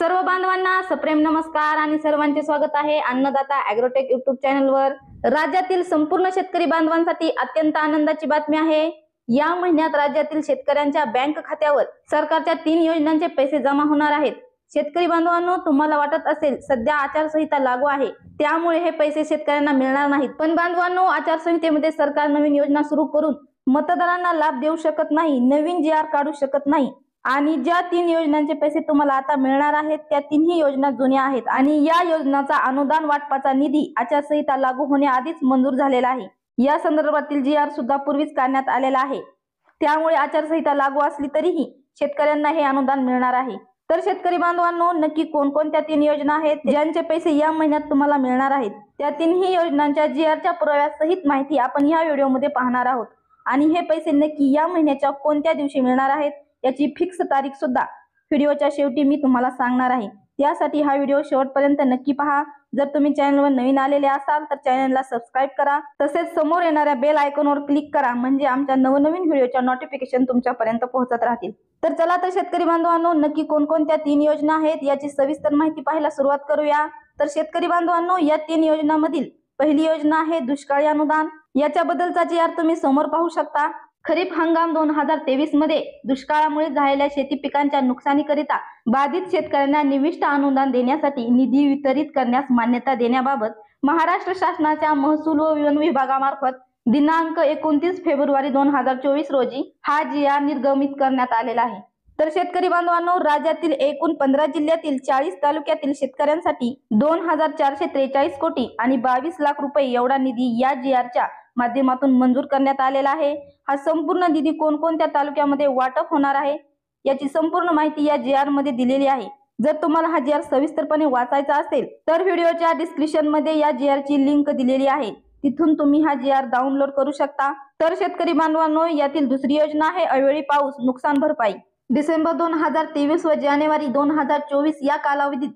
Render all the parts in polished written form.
सर्व बांधवांना सप्रेम नमस्कार आणि सर्वांचे स्वागत आहे अन्नदाता ॲग्रोटेक यूट्यूब चॅनलवर। राज्यातील संपूर्ण शेतकरी बांधवांसाठी अत्यंत आनंदाची बातमी आहे। या महिन्यात राज्यातील शेतकऱ्यांच्या बँक खात्यावर सरकारच्या 3 योजनांचे पैसे जमा होणार आहेत। शेतकरी बांधवांनो, तुम्हाला वाटत असेल सध्या आचारसंहिता लागू आहे त्यामुळे हे पैसे शेतकऱ्यांना मिळणार नाहीत, पण बांधवांनो, आचारसंहितेमध्ये सरकार नवीन योजना सुरू करून मतदारांना लाभ देऊ शकत नाही, नवीन GR काढू शकत नाही आणि ज्या 3 योजनांचे पैसे तुम्हाला आता मिळणार आहेत त्या 3ही योजना जुन्या आहेत आणि या योजनाचा अनुदान वाटपाचा निधी आचारसंहिता लागू होण्याआधीच मंजूर झालेला आहे। या संदर्भातील GR सुद्धा पूर्वीच काढण्यात आलेला आहे, त्यामुळे आचारसंहिता लागू असली तरीही शेतकऱ्यांना हे अनुदान मिळणार आहे। तर शेतकरी बांधवांनो, नक्की कोणकोणत्या 3 योजना आहेत ज्यांचे पैसे या महिन्यात तुम्हाला मिळणार आहेत, त्या 3ही योजनांच्या GRच्या पुराव्यासहित माहिती आपण या व्हिडिओमध्ये पाहणार आहोत आणि हे पैसे नक्की या महिन्याच्या कोणत्या दिवशी मिळणार आहेत याची फिक्स तारीख सुद्धा व्हिडिओच्या शेवटी मी तुम्हाला सांगणार आहे। त्यासाठी हा व्हिडिओ शेवटपर्यंत नक्की पहा। जर तुम्ही चॅनलवर नवीन आलेले असाल तर चॅनलला सबस्क्राइब करा, तसेच समोर येणाऱ्या बेल आयकॉनवर क्लिक करा, म्हणजे आमच्या नवनवीन व्हिडिओच्या नोटिफिकेशन तुमच्यापर्यंत पोहोचत राहतील। तर चला तर शेतकरी बांधवांनो, नक्की कोणकोणत्या 3 योजना आहेत याची सविस्तर माहिती पाहायला सुरुवात करूया। तर शेतकरी बांधवांनो, या 3 योजनांमधील पहिली योजना आहे दुष्काळी अनुदान। याच्याबद्दलचा GR तुम्ही समोर पाहू शकता। खरीप हंगाम 2023 मध्ये दुष्काळामुळे झालेल्या शेती पिकांच्या नुकसानीकरिता बाधित शेतकऱ्यांना निविष्ट अनुदान देण्यासाठी निधी वितरित करण्यास मान्यता देण्याबाबत महाराष्ट्र शासनाच्या महसूल व वन विभागामार्फत दिनांक 29 फेब्रुवारी 2024 रोजी हा GR निर्गमित करण्यात आलेला आहे। तर शेतकरी बांधवांनो, राज्यातील एकूण 15 जिल्ह्यातील 40 तालुक्यातील शेतकऱ्यांसाठी 2443 कोटी आणि 22 लाख रुपये एवढा निधी या GRच्या माध्यमातून मंजूर करण्यात आलेला आहे। हा संपूर्ण निधी कोणकोणत्या तालुक्यामध्ये वाटप होणार आहे याची संपूर्ण माहिती या GR मध्ये दिलेली आहे। जर तुम्हाला हा GR सविस्तरपणे वाचायचा असेल तर व्हिडिओच्या डिस्क्रिप्शन मध्ये या GR ची लिंक दिलेली आहे, तिथून तुम्ही हा GR डाउनलोड करू शकता। तर शेतकरी बांधवांनो, यातील दुसरी योजना आहे अवेळी पाऊस नुकसान भरपाई। डिसेंबर 2023 व जानेवारी 2024 या कालावधीत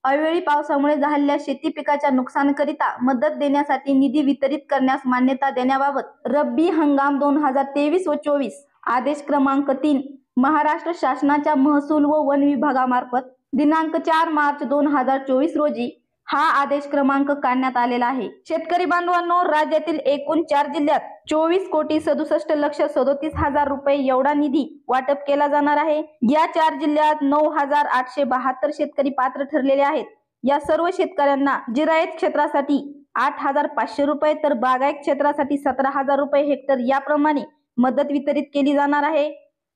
अवेळी पावसामुळे झालेल्या शेती पिकाच्या नुकसानीकरिता मदत देण्यासाठी निधी वितरित करण्यास मान्यता देण्याबाबत रब्बी हंगाम 2023 व 24 आदेश क्रमांक 3 महाराष्ट्र शासनाच्या महसूल व वन विभागामार्फत दिनांक 4 मार्च 2024 रोजी हा आदेश क्रमांक काढण्यात आलेला आहे। शेतकरी बांधवांनो, राज्यातील एकूण 4 जिल्ह्यात 24,67,37,000 रुपये एवढा निधी वाटप केला जाणार आहे। या 4 जिल्ह्यात 9,872 शेतकरी पात्र ठरलेले आहेत। या सर्व शेतकऱ्यांना जिरायत क्षेत्रासाठी 8,500 रुपये तर बागायत क्षेत्रासाठी 17,000 रुपये हेक्टर याप्रमाणे मदत वितरित केली जाणार आहे।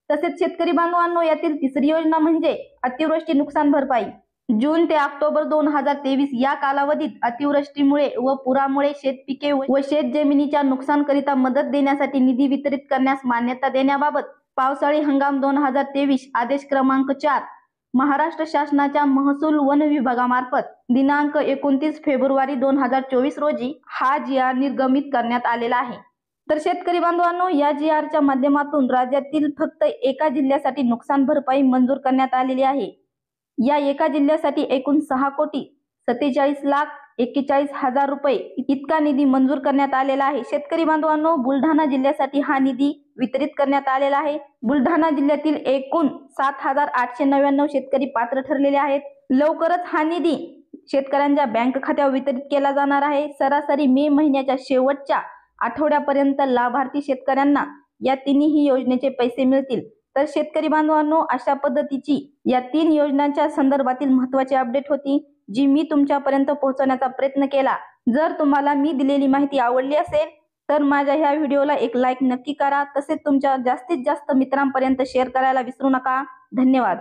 तसेच शेतकरी बांधवांनो, यातील तिसरी योजना म्हणजे अतिवृष्टी नुकसान भरपाई। जून ते ऑक्टोबर 2023 या कालावधीत अतिवृष्टीमुळे व पुरामुळे शेतपिके व शेत जमिनीच्या नुकसानकरिता मदत देण्यासाठी निधी वितरित करण्यास मान्यता देण्याबाबत पावसाळी हंगाम 2023 आदेश क्रमांक 4 महाराष्ट्र शासनाच्या महसूल वन विभागामार्फत दिनांक 29 फेब्रुवारी 2024 रोजी हा GR निर्गमित करण्यात आलेला आहे। तर शेतकरी बांधवांनो, या GRच्या माध्यमातून राज्यातील फक्त एका जिल्ह्यासाठी नुकसान भरपाई मंजूर करण्यात आलेली आहे। या एका जिल्ह्यासाठी एकूण 6,47,41,000 रुपये इतका निधी मंजूर करण्यात आलेला आहे। शेतकरी बांधवांनो, बुलढाणा जिल्ह्यासाठी हा निधी वितरित करण्यात आलेला आहे। बुलढाणा जिल्ह्यातील एकूण 7,899 शेतकरी पात्र ठरलेले आहेत। लवकरच हा निधी शेतकऱ्यांच्या बँक खात्यावर वितरित केला जाणार आहे। सरासरी मे महिन्याच्या शेवटच्या आठवड्यापर्यंत लाभार्थी शेतकऱ्यांना या 3ही योजनेचे पैसे मिळतील। तर शेतकरी बांधवांनो, अशा पद्धतीची या 3 योजनांच्या संदर्भातील महत्त्वाची अपडेट होती जी मी तुमच्यापर्यंत पोहोचवण्याचा प्रयत्न केला। जर तुम्हाला मी दिलेली माहिती आवडली असेल तर माझ्या ह्या व्हिडिओला एक लाईक नक्की करा, तसेच तुमच्या जास्तीत जास्त मित्रांपर्यंत शेअर करायला विसरू नका। धन्यवाद।